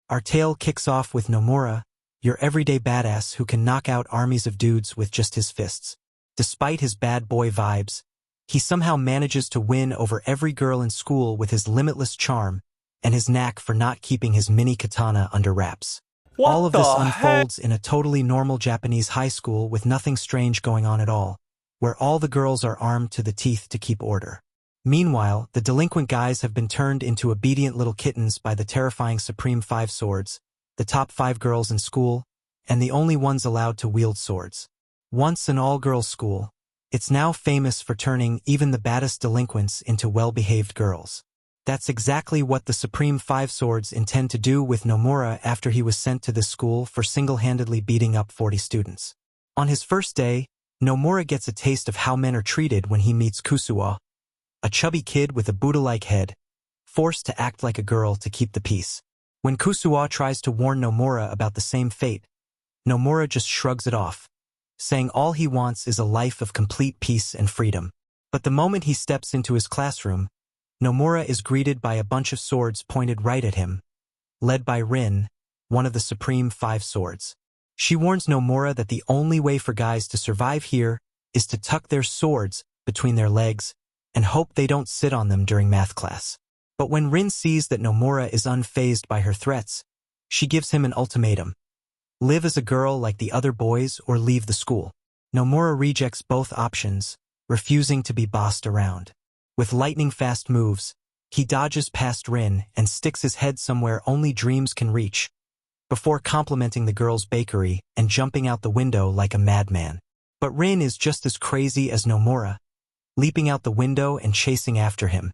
Our tale kicks off with Nomura, your everyday badass who can knock out armies of dudes with just his fists. Despite his bad boy vibes, he somehow manages to win over every girl in school with his limitless charm and his knack for not keeping his mini katana under wraps. All of this unfolds in a totally normal Japanese high school with nothing strange going on at all, where all the girls are armed to the teeth to keep order. Meanwhile, the delinquent guys have been turned into obedient little kittens by the terrifying Supreme Five Swords, the top 5 girls in school, and the only ones allowed to wield swords. Once an all-girls school, it's now famous for turning even the baddest delinquents into well-behaved girls. That's exactly what the Supreme Five Swords intend to do with Nomura after he was sent to this school for single-handedly beating up 40 students. On his first day, Nomura gets a taste of how men are treated when he meets Kusuo, a chubby kid with a Buddha-like head, forced to act like a girl to keep the peace. When Kusuo tries to warn Nomura about the same fate, Nomura just shrugs it off, saying all he wants is a life of complete peace and freedom. But the moment he steps into his classroom, Nomura is greeted by a bunch of swords pointed right at him, led by Rin, one of the Supreme Five Swords. She warns Nomura that the only way for guys to survive here is to tuck their swords between their legs and hope they don't sit on them during math class. But when Rin sees that Nomura is unfazed by her threats, she gives him an ultimatum. Live as a girl like the other boys or leave the school. Nomura rejects both options, refusing to be bossed around. With lightning-fast moves, he dodges past Rin and sticks his head somewhere only dreams can reach, before complimenting the girl's bakery and jumping out the window like a madman. But Rin is just as crazy as Nomura, leaping out the window and chasing after him,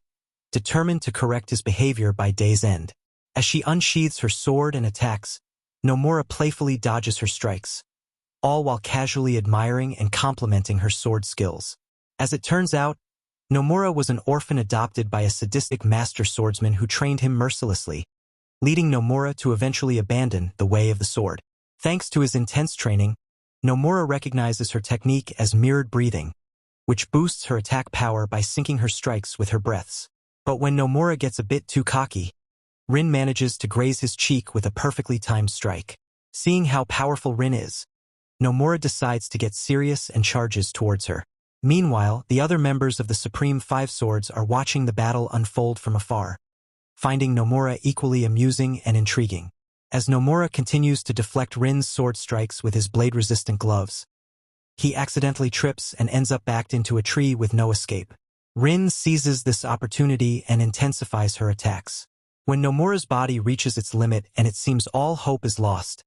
determined to correct his behavior by day's end. As she unsheathes her sword and attacks, Nomura playfully dodges her strikes, all while casually admiring and complimenting her sword skills. As it turns out, Nomura was an orphan adopted by a sadistic master swordsman who trained him mercilessly, leading Nomura to eventually abandon the way of the sword. Thanks to his intense training, Nomura recognizes her technique as mirrored breathing, which boosts her attack power by syncing her strikes with her breaths. But when Nomura gets a bit too cocky, Rin manages to graze his cheek with a perfectly timed strike. Seeing how powerful Rin is, Nomura decides to get serious and charges towards her. Meanwhile, the other members of the Supreme Five Swords are watching the battle unfold from afar, finding Nomura equally amusing and intriguing. As Nomura continues to deflect Rin's sword strikes with his blade-resistant gloves, he accidentally trips and ends up backed into a tree with no escape. Rin seizes this opportunity and intensifies her attacks. When Nomura's body reaches its limit and it seems all hope is lost,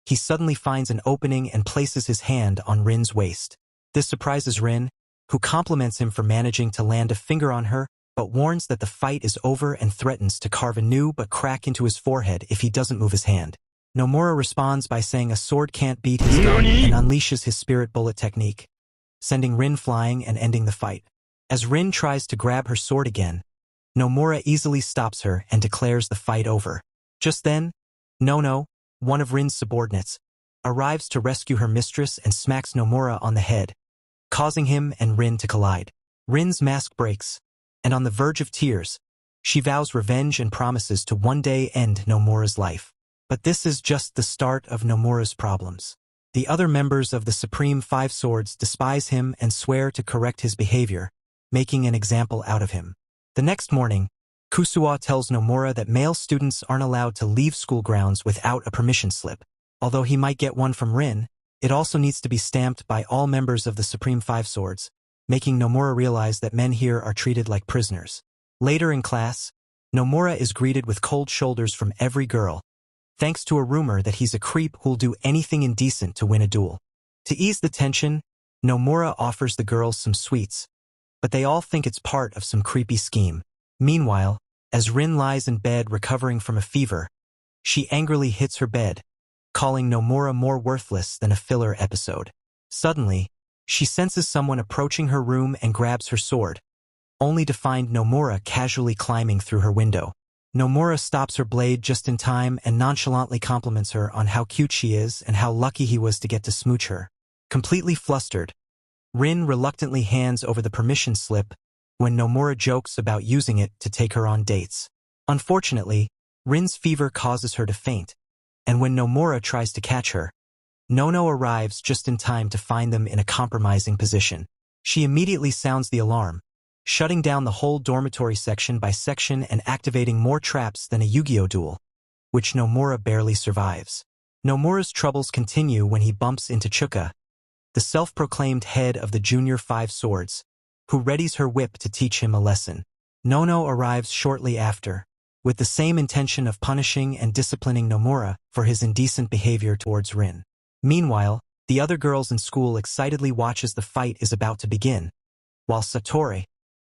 he suddenly finds an opening and places his hand on Rin's waist. This surprises Rin, who compliments him for managing to land a finger on her, but warns that the fight is over and threatens to carve a new crack into his forehead if he doesn't move his hand. Nomura responds by saying a sword can't beat his gun and unleashes his spirit bullet technique, sending Rin flying and ending the fight. As Rin tries to grab her sword again, Nomura easily stops her and declares the fight over. Just then, Nono, one of Rin's subordinates, arrives to rescue her mistress and smacks Nomura on the head, causing him and Rin to collide. Rin's mask breaks, and on the verge of tears, she vows revenge and promises to one day end Nomura's life. But this is just the start of Nomura's problems. The other members of the Supreme Five Swords despise him and swear to correct his behavior, making an example out of him. The next morning, Kusuo tells Nomura that male students aren't allowed to leave school grounds without a permission slip. Although he might get one from Rin, it also needs to be stamped by all members of the Supreme Five Swords, making Nomura realize that men here are treated like prisoners. Later in class, Nomura is greeted with cold shoulders from every girl, thanks to a rumor that he's a creep who'll do anything indecent to win a duel. To ease the tension, Nomura offers the girls some sweets, but they all think it's part of some creepy scheme. Meanwhile, as Rin lies in bed recovering from a fever, she angrily hits her bed, calling Nomura more worthless than a filler episode. Suddenly, she senses someone approaching her room and grabs her sword, only to find Nomura casually climbing through her window. Nomura stops her blade just in time and nonchalantly compliments her on how cute she is and how lucky he was to get to smooch her. Completely flustered, Rin reluctantly hands over the permission slip when Nomura jokes about using it to take her on dates. Unfortunately, Rin's fever causes her to faint, and when Nomura tries to catch her, Nono arrives just in time to find them in a compromising position. She immediately sounds the alarm, shutting down the whole dormitory section by section and activating more traps than a Yu-Gi-Oh duel, which Nomura barely survives. Nomura's troubles continue when he bumps into Chuka, the self-proclaimed head of the Junior Five Swords, who readies her whip to teach him a lesson. Nono arrives shortly after, with the same intention of punishing and disciplining Nomura for his indecent behavior towards Rin. Meanwhile, the other girls in school excitedly watch as the fight is about to begin, while Satori,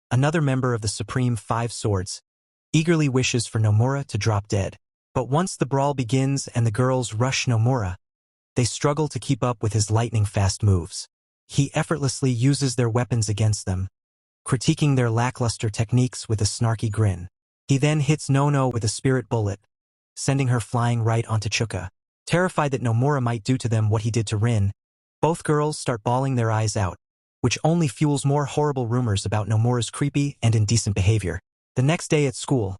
another member of the Supreme Five Swords, eagerly wishes for Nomura to drop dead. But once the brawl begins and the girls rush Nomura, they struggle to keep up with his lightning-fast moves. He effortlessly uses their weapons against them, critiquing their lackluster techniques with a snarky grin. He then hits Nono with a spirit bullet, sending her flying right onto Chuka. Terrified that Nomura might do to them what he did to Rin, both girls start bawling their eyes out, which only fuels more horrible rumors about Nomura's creepy and indecent behavior. The next day at school,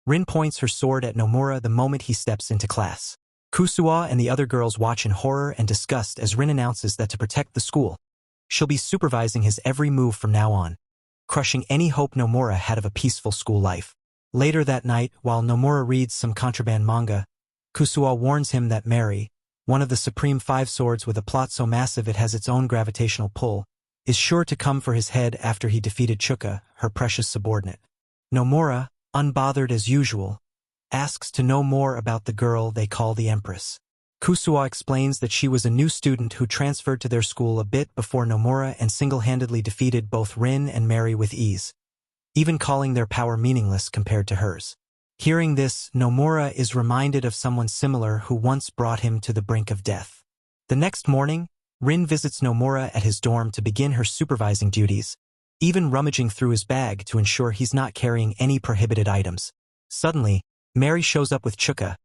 Rin points her sword at Nomura the moment he steps into class. Kusuo and the other girls watch in horror and disgust as Rin announces that to protect the school, she'll be supervising his every move from now on, crushing any hope Nomura had of a peaceful school life. Later that night, while Nomura reads some contraband manga, Kusuo warns him that Mary, one of the Supreme Five Swords with a plot so massive it has its own gravitational pull, is sure to come for his head after he defeated Chuka, her precious subordinate. Nomura, unbothered as usual, asks to know more about the girl they call the Empress. Kusuo explains that she was a new student who transferred to their school a bit before Nomura and single-handedly defeated both Rin and Mary with ease, even calling their power meaningless compared to hers. Hearing this, Nomura is reminded of someone similar who once brought him to the brink of death. The next morning, Rin visits Nomura at his dorm to begin her supervising duties, even rummaging through his bag to ensure he's not carrying any prohibited items. Suddenly, Mary shows up with Chuka,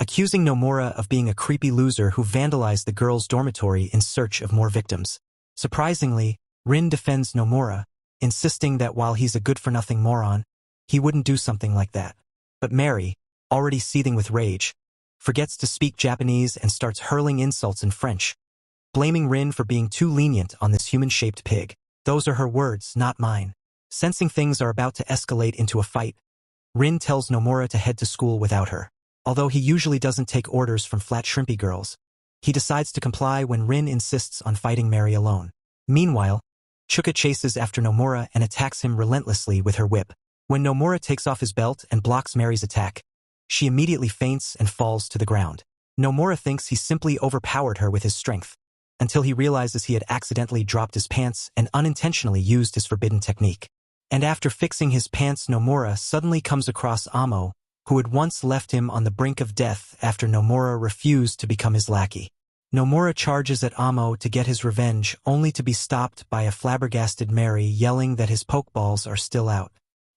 accusing Nomura of being a creepy loser who vandalized the girls' dormitory in search of more victims. Surprisingly, Rin defends Nomura, insisting that while he's a good-for-nothing moron, he wouldn't do something like that. But Mary, already seething with rage, forgets to speak Japanese and starts hurling insults in French, blaming Rin for being too lenient on this human-shaped pig. Those are her words, not mine. Sensing things are about to escalate into a fight, Rin tells Nomura to head to school without her. Although he usually doesn't take orders from flat shrimpy girls, he decides to comply when Rin insists on fighting Mary alone. Meanwhile, Chuka chases after Nomura and attacks him relentlessly with her whip. When Nomura takes off his belt and blocks Mary's attack, she immediately faints and falls to the ground. Nomura thinks he simply overpowered her with his strength, until he realizes he had accidentally dropped his pants and unintentionally used his forbidden technique. And after fixing his pants, Nomura suddenly comes across Amo, who had once left him on the brink of death after Nomura refused to become his lackey. Nomura charges at Amo to get his revenge, only to be stopped by a flabbergasted Mary yelling that his pokeballs are still out.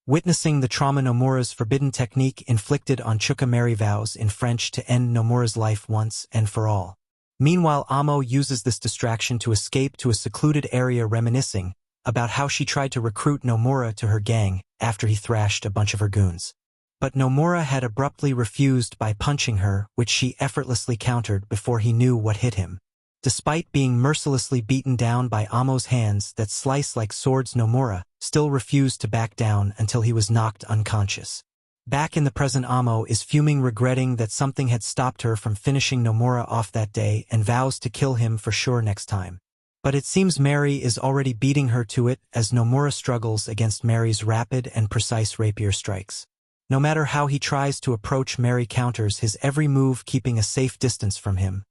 Witnessing the trauma Nomura's forbidden technique inflicted on Chuka, Mary vows in French to end Nomura's life once and for all. Meanwhile, Amo uses this distraction to escape to a secluded area, reminiscing about how she tried to recruit Nomura to her gang after he thrashed a bunch of her goons. But Nomura had abruptly refused by punching her, which she effortlessly countered before he knew what hit him. Despite being mercilessly beaten down by Amo's hands that slice like swords, Nomura still refused to back down until he was knocked unconscious. Back in the present, Amo is fuming, regretting that something had stopped her from finishing Nomura off that day and vows to kill him for sure next time. But it seems Mary is already beating her to it as Nomura struggles against Mary's rapid and precise rapier strikes. No matter how he tries to approach, Mary counters his every move, keeping a safe distance from him,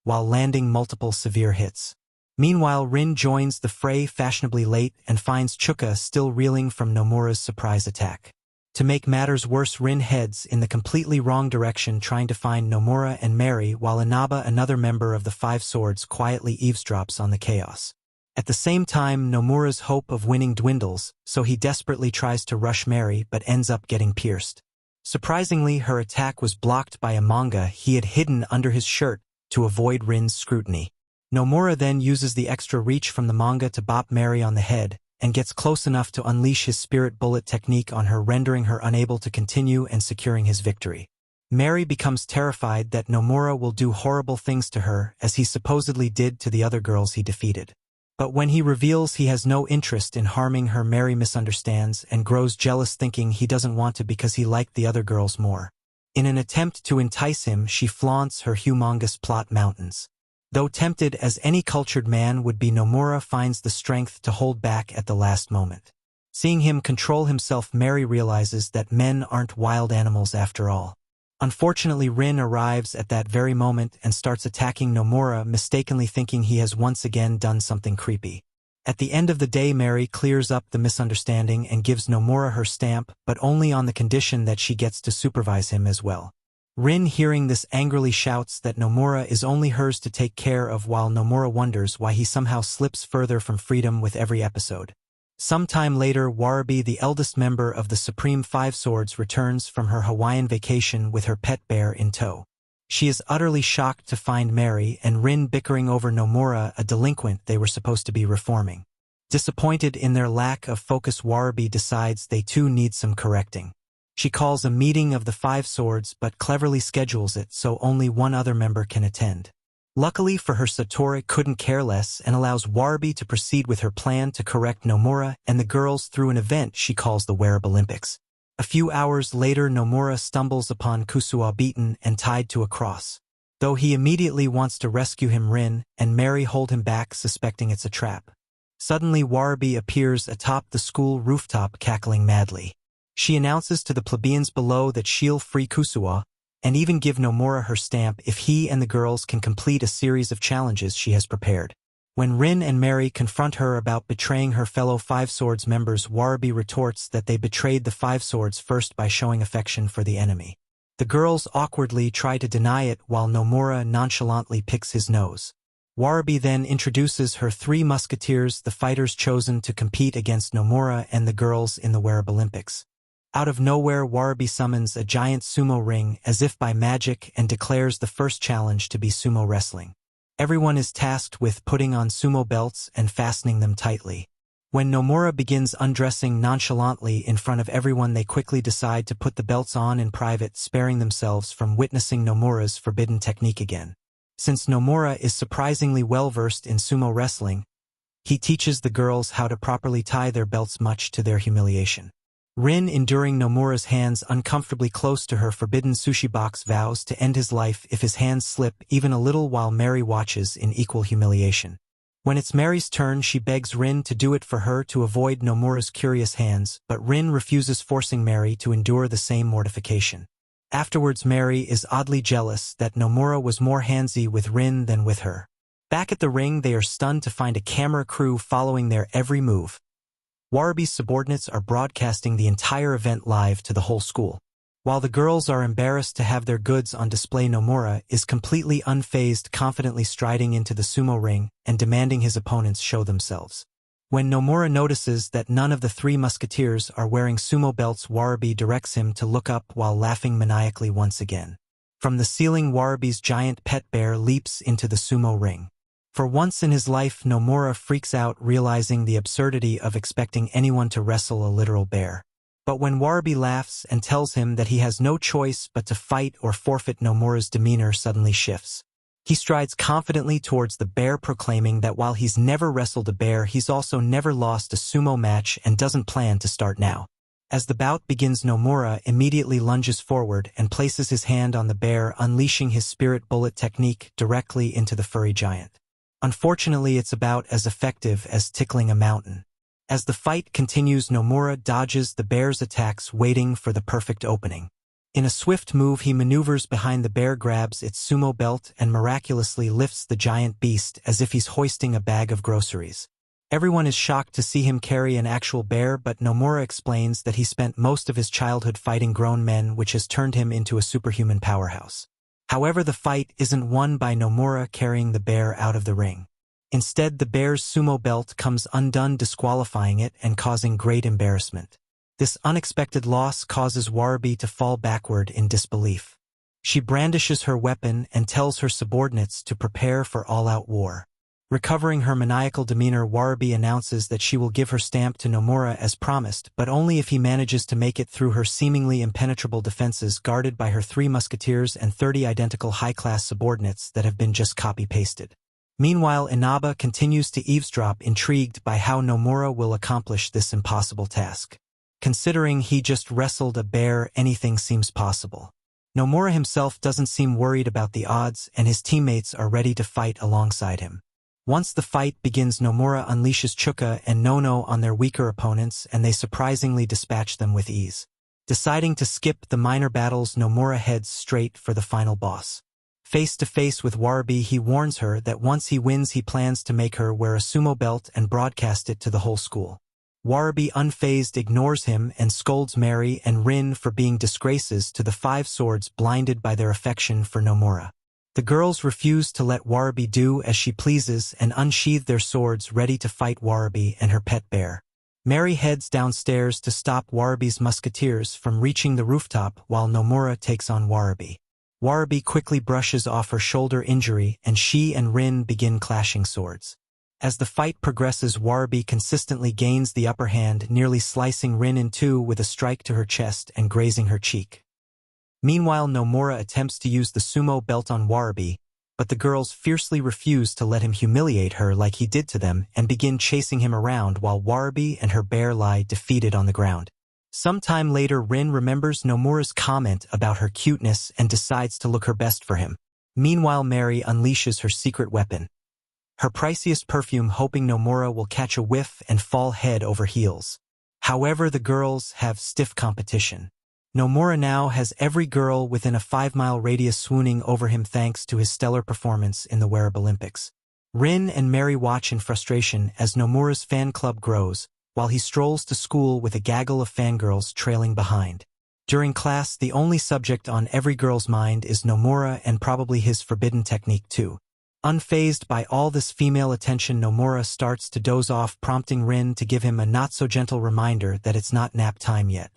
while landing multiple severe hits. Meanwhile, Rin joins the fray fashionably late and finds Chuka still reeling from Nomura's surprise attack. To make matters worse, Rin heads in the completely wrong direction, trying to find Nomura and Mary, while Inaba, another member of the Five Swords, quietly eavesdrops on the chaos. At the same time, Nomura's hope of winning dwindles, so he desperately tries to rush Mary but ends up getting pierced. Surprisingly, her attack was blocked by a manga he had hidden under his shirt to avoid Rin's scrutiny. Nomura then uses the extra reach from the manga to bop Mary on the head, and gets close enough to unleash his spirit bullet technique on her, rendering her unable to continue and securing his victory. Mary becomes terrified that Nomura will do horrible things to her as he supposedly did to the other girls he defeated. But when he reveals he has no interest in harming her, Mary misunderstands and grows jealous, thinking he doesn't want to because he liked the other girls more. In an attempt to entice him, she flaunts her humongous plot mountains. Though tempted as any cultured man would be, Nomura finds the strength to hold back at the last moment. Seeing him control himself, Mary realizes that men aren't wild animals after all. Unfortunately, Rin arrives at that very moment and starts attacking Nomura, mistakenly thinking he has once again done something creepy. At the end of the day, Mary clears up the misunderstanding and gives Nomura her stamp, but only on the condition that she gets to supervise him as well. Rin, hearing this, angrily shouts that Nomura is only hers to take care of, while Nomura wonders why he somehow slips further from freedom with every episode. Sometime later, Warabi, the eldest member of the Supreme Five Swords, returns from her Hawaiian vacation with her pet bear in tow. She is utterly shocked to find Mary and Rin bickering over Nomura, a delinquent they were supposed to be reforming. Disappointed in their lack of focus, Warabi decides they too need some correcting. She calls a meeting of the Five Swords but cleverly schedules it so only one other member can attend. Luckily for her, Satori couldn't care less and allows Warabi to proceed with her plan to correct Nomura and the girls through an event she calls the Wereb Olympics. A few hours later, Nomura stumbles upon Kusuo beaten and tied to a cross. Though he immediately wants to rescue him, Rin and Mary hold him back, suspecting it's a trap. Suddenly, Warabi appears atop the school rooftop, cackling madly. She announces to the plebeians below that she'll free Kusuo, and even give Nomura her stamp if he and the girls can complete a series of challenges she has prepared. When Rin and Mary confront her about betraying her fellow Five Swords members, Warabi retorts that they betrayed the Five Swords first by showing affection for the enemy. The girls awkwardly try to deny it while Nomura nonchalantly picks his nose. Warabi then introduces her 3 musketeers, the fighters chosen to compete against Nomura and the girls in the Wereb Olympics. Out of nowhere, Warabi summons a giant sumo ring as if by magic and declares the first challenge to be sumo wrestling. Everyone is tasked with putting on sumo belts and fastening them tightly. When Nomura begins undressing nonchalantly in front of everyone, they quickly decide to put the belts on in private, sparing themselves from witnessing Nomura's forbidden technique again. Since Nomura is surprisingly well versed in sumo wrestling, he teaches the girls how to properly tie their belts, much to their humiliation. Rin, enduring Nomura's hands uncomfortably close to her forbidden sushi box, vows to end his life if his hands slip even a little, while Mary watches in equal humiliation. When it's Mary's turn, she begs Rin to do it for her to avoid Nomura's curious hands, but Rin refuses, forcing Mary to endure the same mortification. Afterwards, Mary is oddly jealous that Nomura was more handsy with Rin than with her. Back at the ring, they are stunned to find a camera crew following their every move. Warabi's subordinates are broadcasting the entire event live to the whole school. While the girls are embarrassed to have their goods on display, Nomura is completely unfazed, confidently striding into the sumo ring and demanding his opponents show themselves. When Nomura notices that none of the 3 musketeers are wearing sumo belts, Warabi directs him to look up while laughing maniacally once again. From the ceiling, Warabi's giant pet bear leaps into the sumo ring. For once in his life, Nomura freaks out, realizing the absurdity of expecting anyone to wrestle a literal bear. But when Warabi laughs and tells him that he has no choice but to fight or forfeit, Nomura's demeanor suddenly shifts. He strides confidently towards the bear, proclaiming that while he's never wrestled a bear, he's also never lost a sumo match and doesn't plan to start now. As the bout begins, Nomura immediately lunges forward and places his hand on the bear, unleashing his spirit bullet technique directly into the furry giant. Unfortunately, it's about as effective as tickling a mountain. As the fight continues, Nomura dodges the bear's attacks, waiting for the perfect opening. In a swift move, he maneuvers behind the bear, grabs its sumo belt, and miraculously lifts the giant beast as if he's hoisting a bag of groceries. Everyone is shocked to see him carry an actual bear, but Nomura explains that he spent most of his childhood fighting grown men, which has turned him into a superhuman powerhouse. However, the fight isn't won by Nomura carrying the bear out of the ring. Instead, the bear's sumo belt comes undone, disqualifying it and causing great embarrassment. This unexpected loss causes Warabi to fall backward in disbelief. She brandishes her weapon and tells her subordinates to prepare for all-out war. Recovering her maniacal demeanor, Warabi announces that she will give her stamp to Nomura as promised, but only if he manages to make it through her seemingly impenetrable defenses guarded by her 3 musketeers and 30 identical high-class subordinates that have been just copy-pasted. Meanwhile, Inaba continues to eavesdrop, intrigued by how Nomura will accomplish this impossible task. Considering he just wrestled a bear, anything seems possible. Nomura himself doesn't seem worried about the odds, and his teammates are ready to fight alongside him. Once the fight begins, Nomura unleashes Chuka and Nono on their weaker opponents, and they surprisingly dispatch them with ease. Deciding to skip the minor battles, Nomura heads straight for the final boss. Face to face with Warabi, he warns her that once he wins, he plans to make her wear a sumo belt and broadcast it to the whole school. Warabi, unfazed, ignores him and scolds Mary and Rin for being disgraces to the 5 swords, blinded by their affection for Nomura. The girls refuse to let Warabi do as she pleases and unsheathe their swords, ready to fight Warabi and her pet bear. Mary heads downstairs to stop Warabi's musketeers from reaching the rooftop while Nomura takes on Warabi. Warabi quickly brushes off her shoulder injury, and she and Rin begin clashing swords. As the fight progresses, Warabi consistently gains the upper hand, nearly slicing Rin in 2 with a strike to her chest and grazing her cheek. Meanwhile, Nomura attempts to use the sumo belt on Warabi, but the girls fiercely refuse to let him humiliate her like he did to them and begin chasing him around while Warabi and her bear lie defeated on the ground. Some time later, Rin remembers Nomura's comment about her cuteness and decides to look her best for him. Meanwhile, Mary unleashes her secret weapon, her priciest perfume, hoping Nomura will catch a whiff and fall head over heels. However, the girls have stiff competition. Nomura now has every girl within a 5-mile radius swooning over him thanks to his stellar performance in the Wereb Olympics. Rin and Mary watch in frustration as Nomura's fan club grows, while he strolls to school with a gaggle of fangirls trailing behind. During class, the only subject on every girl's mind is Nomura, and probably his forbidden technique too. Unfazed by all this female attention, Nomura starts to doze off, prompting Rin to give him a not-so-gentle reminder that it's not nap time yet.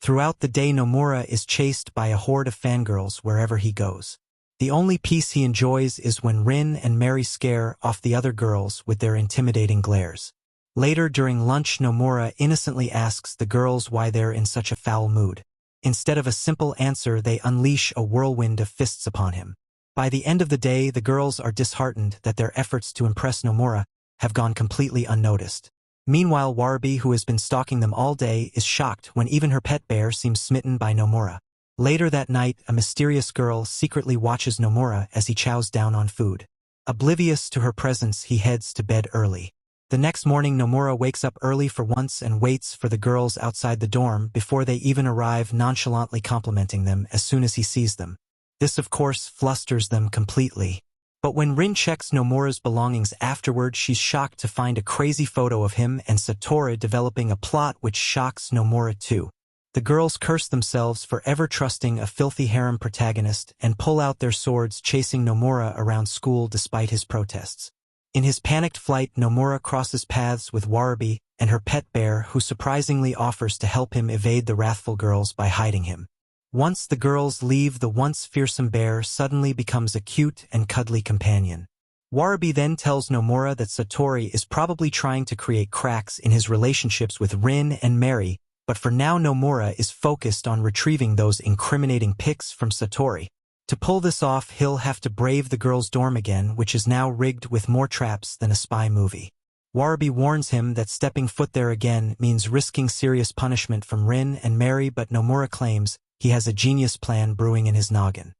Throughout the day, Nomura is chased by a horde of fangirls wherever he goes. The only peace he enjoys is when Rin and Mary scare off the other girls with their intimidating glares. Later, during lunch, Nomura innocently asks the girls why they're in such a foul mood. Instead of a simple answer, they unleash a whirlwind of fists upon him. By the end of the day, the girls are disheartened that their efforts to impress Nomura have gone completely unnoticed. Meanwhile, Warabi, who has been stalking them all day, is shocked when even her pet bear seems smitten by Nomura. Later that night, a mysterious girl secretly watches Nomura as he chows down on food. Oblivious to her presence, he heads to bed early. The next morning, Nomura wakes up early for once and waits for the girls outside the dorm before they even arrive, nonchalantly complimenting them as soon as he sees them. This, of course, flusters them completely. But when Rin checks Nomura's belongings afterward, she's shocked to find a crazy photo of him and Satori developing a plot which shocks Nomura too. The girls curse themselves for ever trusting a filthy harem protagonist and pull out their swords, chasing Nomura around school despite his protests. In his panicked flight, Nomura crosses paths with Warabi and her pet bear, who surprisingly offers to help him evade the wrathful girls by hiding him. Once the girls leave, the once fearsome bear suddenly becomes a cute and cuddly companion. Warabi then tells Nomura that Satori is probably trying to create cracks in his relationships with Rin and Mary, but for now Nomura is focused on retrieving those incriminating pics from Satori. To pull this off, he'll have to brave the girls' dorm again, which is now rigged with more traps than a spy movie. Warabi warns him that stepping foot there again means risking serious punishment from Rin and Mary, but Nomura claims he has a genius plan brewing in his noggin.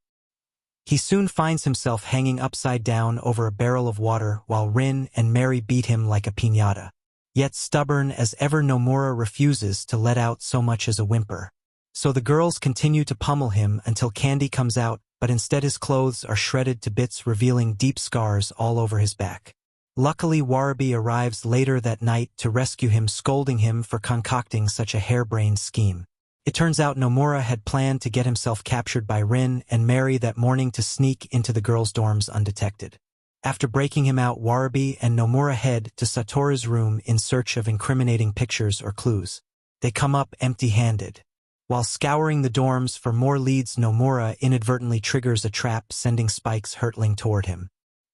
He soon finds himself hanging upside down over a barrel of water while Rin and Mary beat him like a piñata. Yet stubborn as ever, Nomura refuses to let out so much as a whimper. So the girls continue to pummel him until Candy comes out, but instead his clothes are shredded to bits, revealing deep scars all over his back. Luckily, Warabi arrives later that night to rescue him, scolding him for concocting such a harebrained scheme. It turns out Nomura had planned to get himself captured by Rin and Mary that morning to sneak into the girls' dorms undetected. After breaking him out, Warabi and Nomura head to Satori's room in search of incriminating pictures or clues. They come up empty-handed. While scouring the dorms for more leads, Nomura inadvertently triggers a trap, sending spikes hurtling toward him.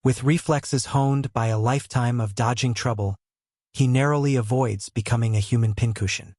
With reflexes honed by a lifetime of dodging trouble, he narrowly avoids becoming a human pincushion.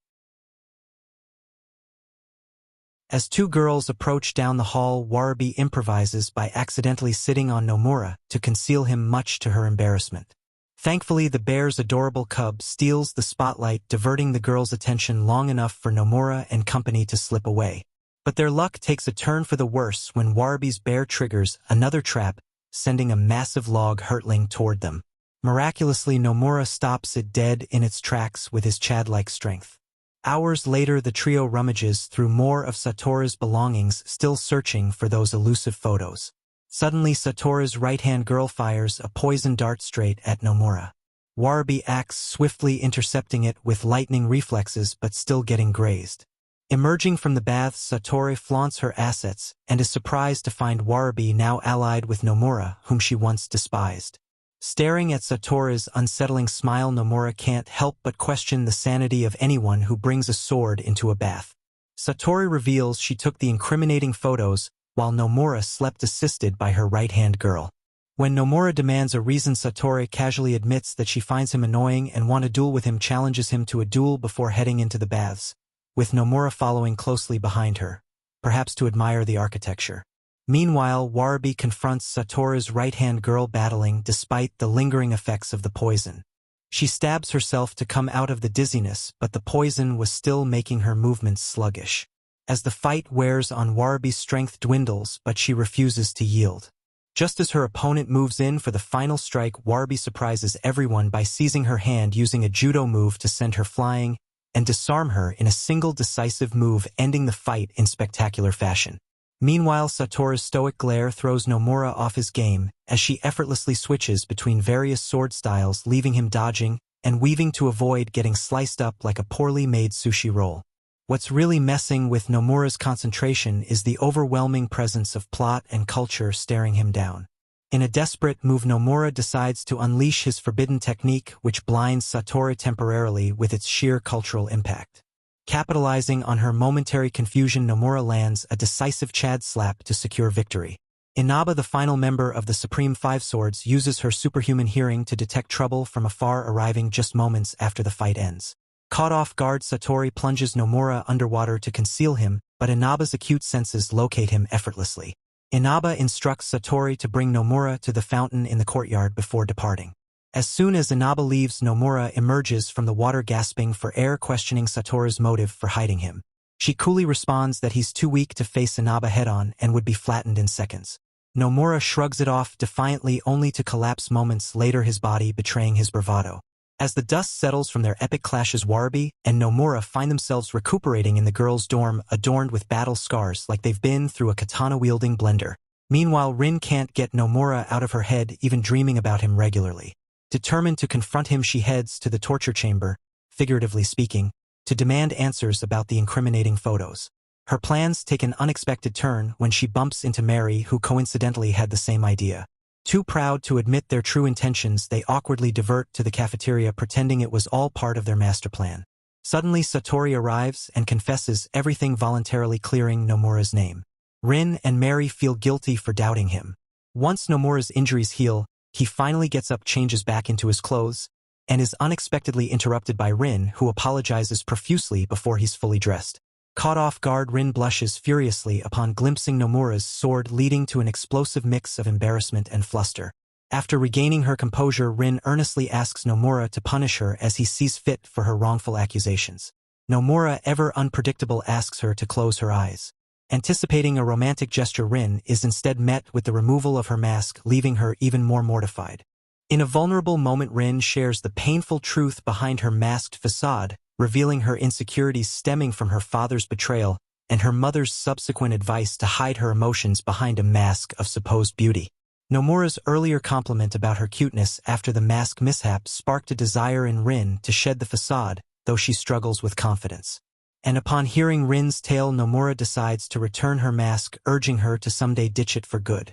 As two girls approach down the hall, Warabi improvises by accidentally sitting on Nomura to conceal him, much to her embarrassment. Thankfully, the bear's adorable cub steals the spotlight, diverting the girls' attention long enough for Nomura and company to slip away. But their luck takes a turn for the worse when Warabi's bear triggers another trap, sending a massive log hurtling toward them. Miraculously, Nomura stops it dead in its tracks with his Chad-like strength. Hours later, the trio rummages through more of Satoru's belongings, still searching for those elusive photos. Suddenly, Satoru's right-hand girl fires a poison dart straight at Nomura. Warabi acts swiftly, intercepting it with lightning reflexes but still getting grazed. Emerging from the baths, Satoru flaunts her assets and is surprised to find Warabi now allied with Nomura, whom she once despised. Staring at Satoru's unsettling smile, Nomura can't help but question the sanity of anyone who brings a sword into a bath. Satoru reveals she took the incriminating photos while Nomura slept, assisted by her right-hand girl. When Nomura demands a reason, Satoru casually admits that she finds him annoying and wants a duel with him, challenges him to a duel before heading into the baths, with Nomura following closely behind her, perhaps to admire the architecture. Meanwhile, Warabi confronts Satoru's right-hand girl, battling despite the lingering effects of the poison. She stabs herself to come out of the dizziness, but the poison was still making her movements sluggish. As the fight wears on, Warabi's strength dwindles, but she refuses to yield. Just as her opponent moves in for the final strike, Warabi surprises everyone by seizing her hand, using a judo move to send her flying and disarm her in a single decisive move, ending the fight in spectacular fashion. Meanwhile, Satoru's stoic glare throws Nomura off his game as she effortlessly switches between various sword styles, leaving him dodging and weaving to avoid getting sliced up like a poorly made sushi roll. What's really messing with Nomura's concentration is the overwhelming presence of plot and culture staring him down. In a desperate move, Nomura decides to unleash his forbidden technique, which blinds Satoru temporarily with its sheer cultural impact. Capitalizing on her momentary confusion, Nomura lands a decisive Chad slap to secure victory. Inaba, the final member of the Supreme Five Swords, uses her superhuman hearing to detect trouble from afar, arriving just moments after the fight ends. Caught off guard, Satoru plunges Nomura underwater to conceal him, but Inaba's acute senses locate him effortlessly. Inaba instructs Satoru to bring Nomura to the fountain in the courtyard before departing. As soon as Inaba leaves, Nomura emerges from the water, gasping for air, questioning Satoru's motive for hiding him. She coolly responds that he's too weak to face Inaba head-on and would be flattened in seconds. Nomura shrugs it off defiantly, only to collapse moments later, his body betraying his bravado. As the dust settles from their epic clashes, Warabi and Nomura find themselves recuperating in the girls' dorm, adorned with battle scars like they've been through a katana-wielding blender. Meanwhile, Rin can't get Nomura out of her head, even dreaming about him regularly. Determined to confront him, she heads to the torture chamber, figuratively speaking, to demand answers about the incriminating photos. Her plans take an unexpected turn when she bumps into Mary, who coincidentally had the same idea. Too proud to admit their true intentions, they awkwardly divert to the cafeteria, pretending it was all part of their master plan. Suddenly, Satoru arrives and confesses everything, voluntarily clearing Nomura's name. Rin and Mary feel guilty for doubting him. Once Nomura's injuries heal, he finally gets up, changes back into his clothes, and is unexpectedly interrupted by Rin, who apologizes profusely before he's fully dressed. Caught off guard, Rin blushes furiously upon glimpsing Nomura's sword, leading to an explosive mix of embarrassment and fluster. After regaining her composure, Rin earnestly asks Nomura to punish her as he sees fit for her wrongful accusations. Nomura, ever unpredictable, asks her to close her eyes. Anticipating a romantic gesture, Rin is instead met with the removal of her mask, leaving her even more mortified. In a vulnerable moment, Rin shares the painful truth behind her masked facade, revealing her insecurities stemming from her father's betrayal and her mother's subsequent advice to hide her emotions behind a mask of supposed beauty. Nomura's earlier compliment about her cuteness after the mask mishap sparked a desire in Rin to shed the facade, though she struggles with confidence. And upon hearing Rin's tale, Nomura decides to return her mask, urging her to someday ditch it for good.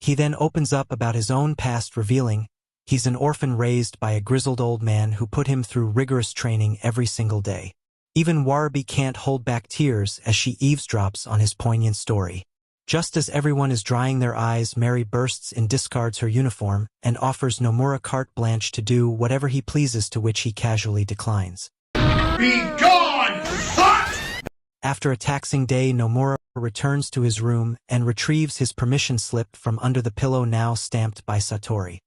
He then opens up about his own past, revealing he's an orphan raised by a grizzled old man who put him through rigorous training every single day. Even Warabi can't hold back tears as she eavesdrops on his poignant story. Just as everyone is drying their eyes, Mary bursts in, discards her uniform, and offers Nomura carte blanche to do whatever he pleases, to which he casually declines. Be gone! Hot! After a taxing day, Nomura returns to his room and retrieves his permission slip from under the pillow, now stamped by Satori.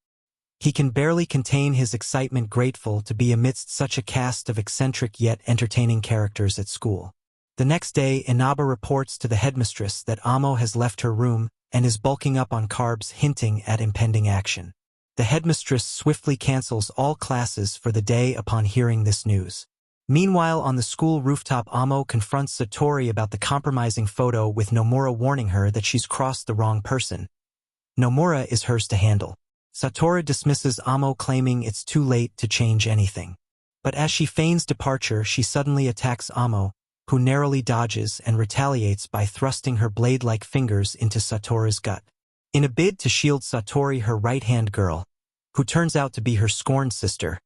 He can barely contain his excitement, grateful to be amidst such a cast of eccentric yet entertaining characters at school. The next day, Inaba reports to the headmistress that Amo has left her room and is bulking up on carbs, hinting at impending action. The headmistress swiftly cancels all classes for the day upon hearing this news. Meanwhile, on the school rooftop, Amo confronts Satori about the compromising photo, with Nomura warning her that she's crossed the wrong person. Nomura is hers to handle. Satori dismisses Amo, claiming it's too late to change anything. But as she feigns departure, she suddenly attacks Amo, who narrowly dodges and retaliates by thrusting her blade-like fingers into Satori's gut. In a bid to shield Satori, her right-hand girl, who turns out to be her scorned sister,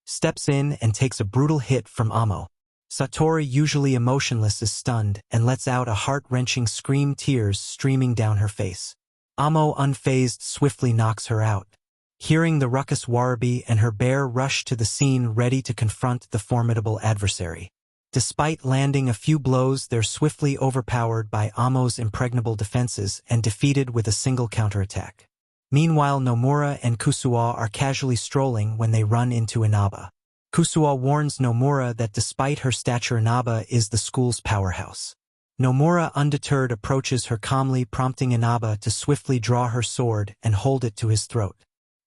steps in and takes a brutal hit from Amo. Satori, usually emotionless, is stunned and lets out a heart-wrenching scream, tears streaming down her face. Amo, unfazed, swiftly knocks her out. Hearing the ruckus, Warabi and her bear rush to the scene, ready to confront the formidable adversary. Despite landing a few blows, they're swiftly overpowered by Amo's impregnable defenses and defeated with a single counterattack. Meanwhile, Nomura and Kusuo are casually strolling when they run into Inaba. Kusuo warns Nomura that despite her stature, Inaba is the school's powerhouse. Nomura, undeterred, approaches her calmly, prompting Inaba to swiftly draw her sword and hold it to his throat.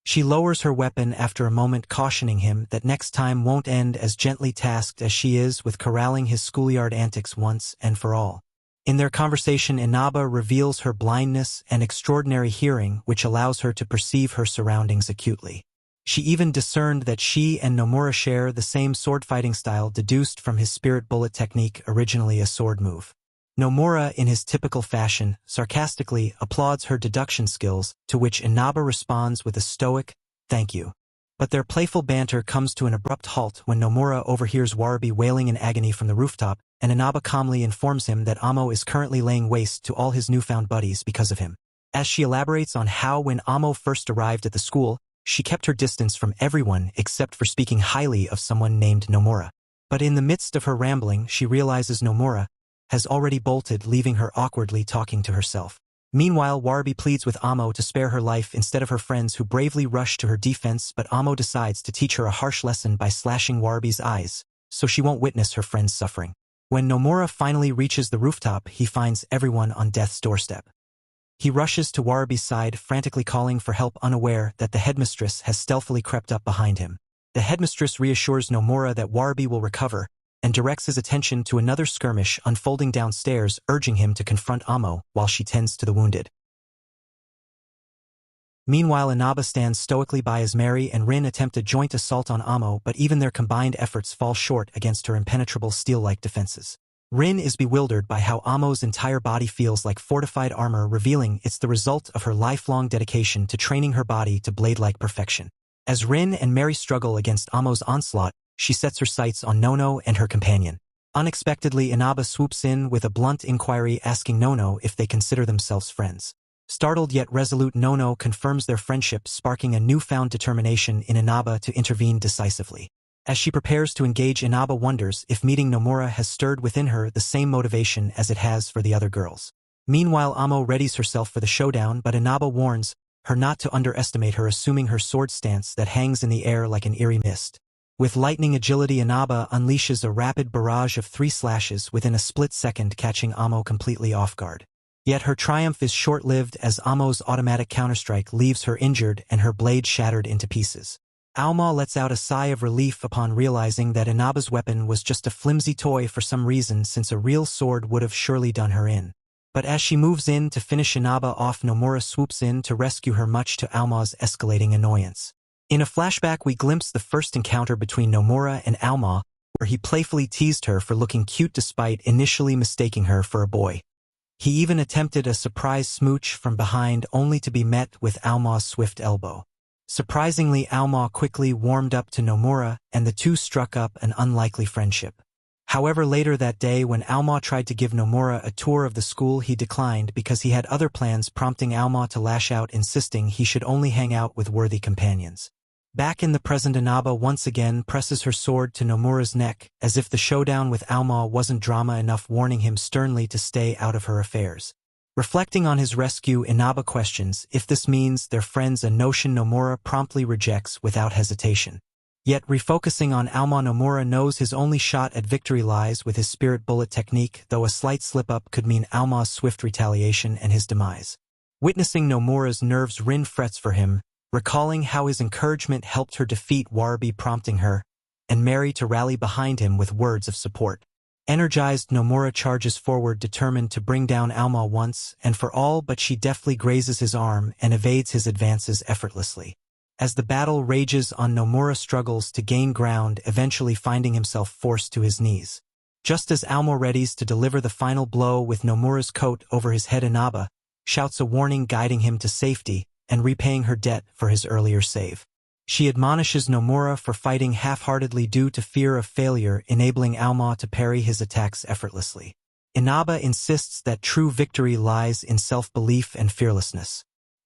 She lowers her weapon after a moment, cautioning him that next time won't end as gently, tasked as she is with corralling his schoolyard antics once and for all. In their conversation, Inaba reveals her blindness and extraordinary hearing, which allows her to perceive her surroundings acutely. She even discerned that she and Nomura share the same sword-fighting style, deduced from his spirit bullet technique, originally a sword move. Nomura, in his typical fashion, sarcastically applauds her deduction skills, to which Inaba responds with a stoic, "Thank you." But their playful banter comes to an abrupt halt when Nomura overhears Warabi wailing in agony from the rooftop, and Inaba calmly informs him that Amo is currently laying waste to all his newfound buddies because of him. As she elaborates on how, when Amo first arrived at the school, she kept her distance from everyone except for speaking highly of someone named Nomura. But in the midst of her rambling, she realizes Nomura has already bolted, leaving her awkwardly talking to herself. Meanwhile, Warabi pleads with Amo to spare her life instead of her friends, who bravely rush to her defense, but Amo decides to teach her a harsh lesson by slashing Warabi's eyes, so she won't witness her friend's suffering. When Nomura finally reaches the rooftop, he finds everyone on death's doorstep. He rushes to Warabi's side, frantically calling for help, unaware that the headmistress has stealthily crept up behind him. The headmistress reassures Nomura that Warabi will recover, and directs his attention to another skirmish unfolding downstairs, urging him to confront Amo while she tends to the wounded. Meanwhile, Inaba stands stoically by as Mary and Rin attempt a joint assault on Amo, but even their combined efforts fall short against her impenetrable steel-like defenses. Rin is bewildered by how Amo's entire body feels like fortified armor, revealing it's the result of her lifelong dedication to training her body to blade-like perfection. As Rin and Mary struggle against Amo's onslaught, she sets her sights on Nono and her companion. Unexpectedly, Inaba swoops in with a blunt inquiry, asking Nono if they consider themselves friends. Startled yet resolute, Nono confirms their friendship, sparking a newfound determination in Inaba to intervene decisively. As she prepares to engage, Inaba wonders if meeting Nomura has stirred within her the same motivation as it has for the other girls. Meanwhile, Amo readies herself for the showdown, but Inaba warns her not to underestimate her, assuming her sword stance that hangs in the air like an eerie mist. With lightning agility, Inaba unleashes a rapid barrage of 3 slashes within a split second, catching Amo completely off guard. Yet her triumph is short-lived, as Amo's automatic counterstrike leaves her injured and her blade shattered into pieces. Aoma lets out a sigh of relief upon realizing that Inaba's weapon was just a flimsy toy for some reason, since a real sword would have surely done her in. But as she moves in to finish Inaba off, Nomura swoops in to rescue her, much to Aoma's escalating annoyance. In a flashback, we glimpse the first encounter between Nomura and Aoma, where he playfully teased her for looking cute despite initially mistaking her for a boy. He even attempted a surprise smooch from behind, only to be met with Aoma's swift elbow. Surprisingly, Aoma quickly warmed up to Nomura, and the two struck up an unlikely friendship. However, later that day when Alma tried to give Nomura a tour of the school, he declined because he had other plans, prompting Alma to lash out, insisting he should only hang out with worthy companions. Back in the present, Inaba once again presses her sword to Nomura's neck, as if the showdown with Alma wasn't drama enough, warning him sternly to stay out of her affairs. Reflecting on his rescue, Inaba questions if this means they're friends, a notion Nomura promptly rejects without hesitation. Yet, refocusing on Alma, Nomura knows his only shot at victory lies with his spirit bullet technique, though a slight slip-up could mean Alma's swift retaliation and his demise. Witnessing Nomura's nerves, Rin frets for him, recalling how his encouragement helped her defeat Warabi, prompting her and Mary to rally behind him with words of support. Energized, Nomura charges forward, determined to bring down Alma once and for all, but she deftly grazes his arm and evades his advances effortlessly. As the battle rages on, Nomura struggles to gain ground, eventually finding himself forced to his knees. Just as Alma readies to deliver the final blow with Nomura's coat over his head, Inaba shouts a warning, guiding him to safety and repaying her debt for his earlier save. She admonishes Nomura for fighting half-heartedly due to fear of failure, enabling Alma to parry his attacks effortlessly. Inaba insists that true victory lies in self-belief and fearlessness.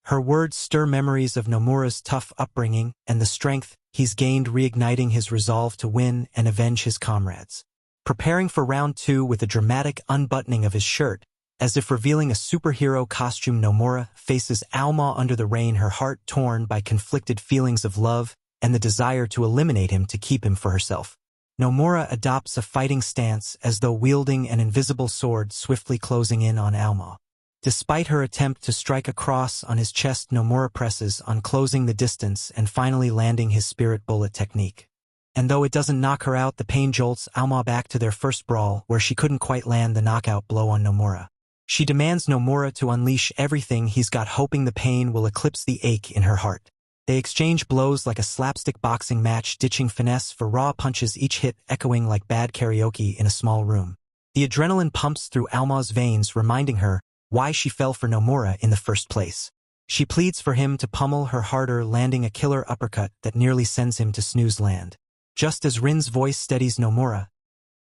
Her words stir memories of Nomura's tough upbringing and the strength he's gained, reigniting his resolve to win and avenge his comrades. Preparing for round 2 with a dramatic unbuttoning of his shirt, as if revealing a superhero costume, Nomura faces Alma under the rain, her heart torn by conflicted feelings of love and the desire to eliminate him to keep him for herself. Nomura adopts a fighting stance, as though wielding an invisible sword, swiftly closing in on Alma. Despite her attempt to strike a cross on his chest, Nomura presses on, closing the distance and finally landing his spirit bullet technique. And though it doesn't knock her out, the pain jolts Alma back to their first brawl, where she couldn't quite land the knockout blow on Nomura. She demands Nomura to unleash everything he's got, hoping the pain will eclipse the ache in her heart. They exchange blows like a slapstick boxing match, ditching finesse for raw punches, each hit echoing like bad karaoke in a small room. The adrenaline pumps through Alma's veins, reminding her why she fell for Nomura in the first place. She pleads for him to pummel her harder, landing a killer uppercut that nearly sends him to snooze land. Just as Rin's voice steadies Nomura,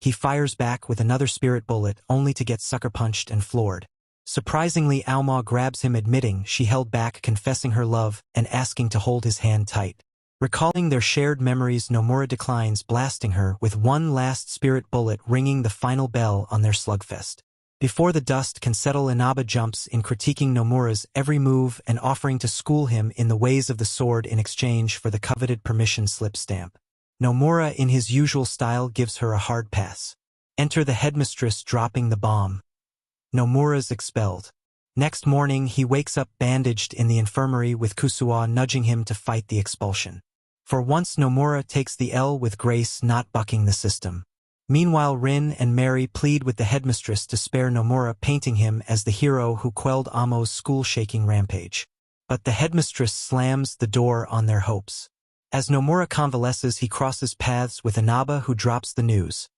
he fires back with another spirit bullet, only to get sucker punched and floored. Surprisingly, Alma grabs him, admitting she held back, confessing her love and asking to hold his hand tight. Recalling their shared memories, Nomura declines, blasting her with one last spirit bullet, ringing the final bell on their slugfest. Before the dust can settle, Inaba jumps in, critiquing Nomura's every move and offering to school him in the ways of the sword in exchange for the coveted permission slip stamp. Nomura, in his usual style, gives her a hard pass. Enter the headmistress, dropping the bomb. Nomura's expelled. Next morning, he wakes up bandaged in the infirmary, with Kusuo nudging him to fight the expulsion. For once, Nomura takes the L with grace, not bucking the system. Meanwhile, Rin and Mary plead with the headmistress to spare Nomura, painting him as the hero who quelled Amo's school-shaking rampage. But the headmistress slams the door on their hopes. As Nomura convalesces, he crosses paths with Inaba, who drops the news.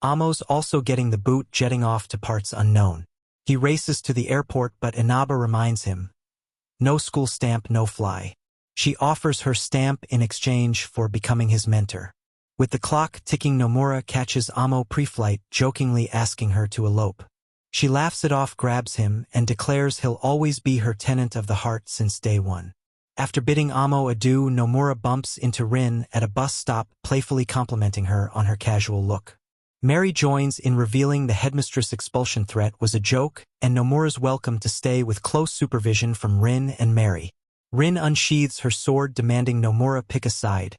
Amo's also getting the boot, jetting off to parts unknown. He races to the airport, but Inaba reminds him, no school stamp, no fly. She offers her stamp in exchange for becoming his mentor. With the clock ticking, Nomura catches Amo pre-flight, jokingly asking her to elope. She laughs it off, grabs him, and declares he'll always be her tenant of the heart since day one. After bidding Amo adieu, Nomura bumps into Rin at a bus stop, playfully complimenting her on her casual look. Mary joins in, revealing the headmistress' expulsion threat was a joke, and Nomura's welcome to stay with close supervision from Rin and Mary. Rin unsheathes her sword, demanding Nomura pick a side.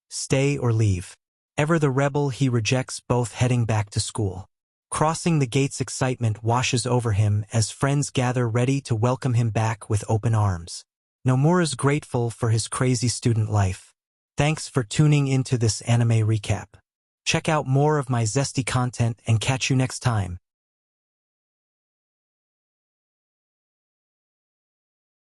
Stay or leave. Ever the rebel, he rejects both, heading back to school. Crossing the gates, excitement washes over him as friends gather, ready to welcome him back with open arms. Nomura's grateful for his crazy student life. Thanks for tuning into this anime recap. Check out more of my zesty content and catch you next time.